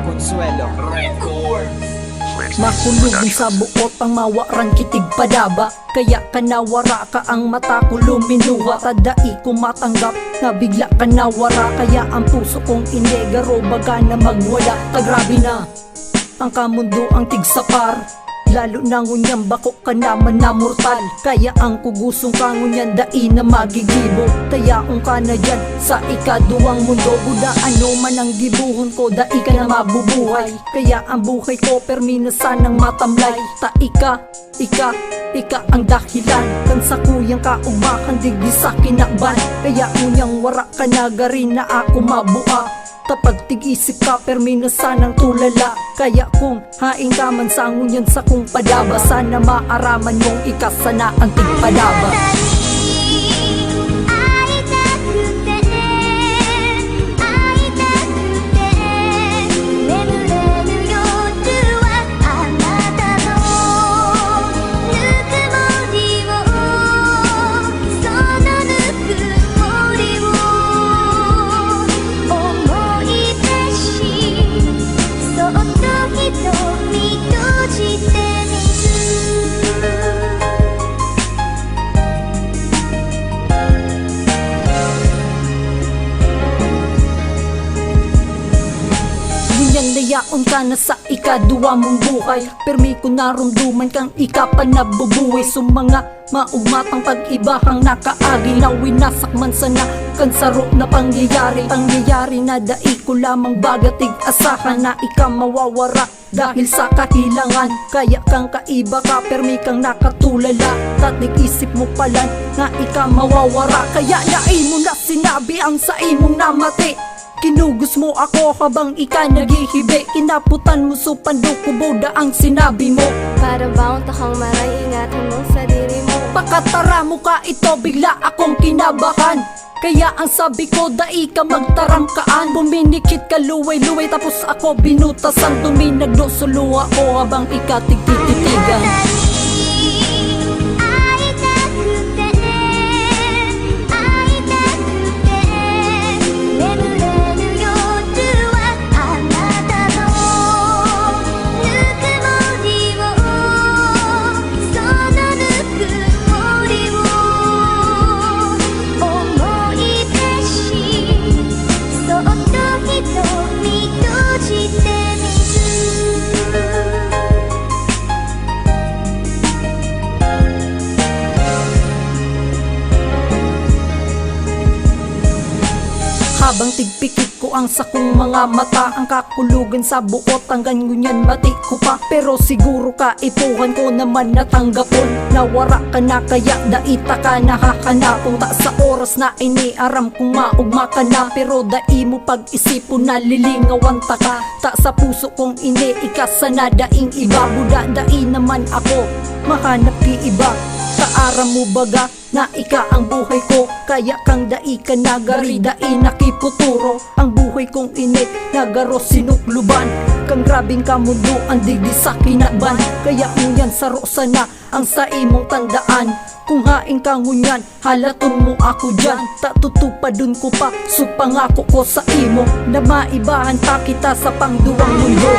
Consuelo Records. Makulubong sa buot ang mawaran kitig padaba. Kaya kanawara ka ang mata ko luminuha. Tadai ko matanggap nga bigla ka nawara. Kaya ang puso kong inegaro baga na magwala. Tagrabe na ang kamundo ang tigsapar. Lalo na ngunyang bako ka naman na mortal. Kaya ang kugusong ka ngunyan dai na magigibo. Tayaong ka na dyan sa ikaduwang mundo. Buda ano man ang gibuhon ko, dai ka na mabubuhay. Kaya ang buhay ko permina sanang matamlay. Ika ang dahilan kan sa kuyang kaumakan digdi sa kinakban. Kaya ngunyang wara ka na garin na ako mabua. Tapag tig-isip ka permina sanang tulala. Kaya kung haing ka man sa ngunyan sa kong padaba, sana maaraman mong ikasana ang tigpadaba. Nayaon ka na sa ikaduwa mong buhay. Permi ko narumduman kang ikapanabubuhay. So mga maugmatang pag-ibahang nakaagi na winasak man sana kan saro na pangyayari. Pangyayari na dai ko lamang bagatig asahan na ika mawawara dahil sa kahilangan. Kaya kang kaiba ka, permi kang nakatulala. Tatig isip mo pala na ika mawawara. Kaya lain mo na sinabi ang sa imong namati. Kinugos mo ako habang ika naghihibi. Inaputan mo so panduko boda ang sinabi mo. Para baon takang maray, ingatan mo sa diri mo. Pakatara mo ka ito, bigla akong kinabahan. Kaya ang sabi ko, dai ka magtaramkaan. Buminikit ka luway-luway, tapos ako binutasan. Tuminagdo suluha ko habang ika tigtititigan. Habang tigpikit ko ang sakong mga mata, ang kakulugan sa buot hanggang ngunyan mati ko pa. Pero siguro ka ipuhan ko naman natanggapon. Nawara ka na kaya daita ka nakahanapong. Ta sa oras na iniaram kung maugma ka na. Pero dai mo pag-isipon na lilingawan ta ka. Ta sa puso kong iniikasana daing iba. Buda dai naman ako mahanap ki iba. Kaaram mo baga na ika ang buhay ko. Kaya kang dai ka nagari, dai nakiputuro. Ang buhay kong init, nagaro sinukluban. Kang grabing kamunduan, digdi sa kinakban. Kaya ngunyan saro sana ang sa imong tandaan. Kung haing ka ngunyan, halaton mo ako dyan. Tatutupadun ko pa, supangako ko sa imo na maibahan pa kita sa pangduwang mundo.